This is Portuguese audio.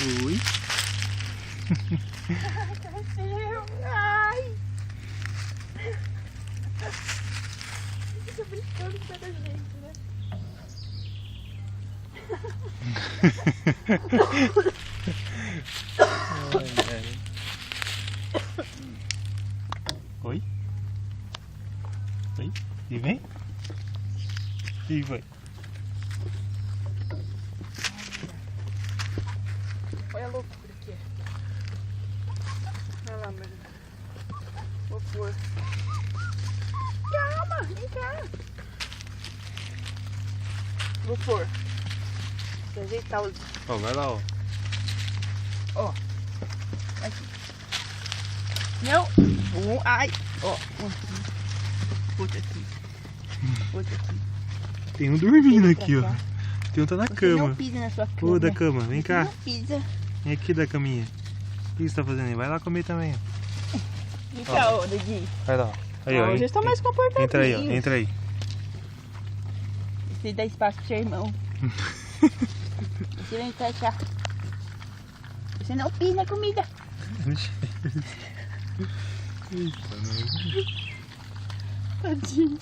Oi. Ai. Fica brincando com a gente, né? Oi? Oi? E vem? E vai. Olha a loucura aqui. Olha lá, meu. Vou pôr. Calma, vem cá. Vou pôr. Vou ajeitar os... Ó, vai lá, ó. Ó. Aqui. Não. Ai. Ó. Outro aqui. Outro aqui. Tem um dormindo Vem pra aqui, ó. cá. Tem um tá na Você cama. não pisa na sua cama. Ô, da cama, vem Você cá. não pisa. Vem aqui da caminha. O que você tá fazendo aí? Vai lá comer também, ó. Vem cá, ô, Didi. Vai lá, ó. Aí, ó. Hoje eu estou mais comportadinho. Entra aí, ó. Entra aí. Você dá espaço pro seu irmão. Você vem pra cá. Você não pisa na comida. Eita, não. Tadinho.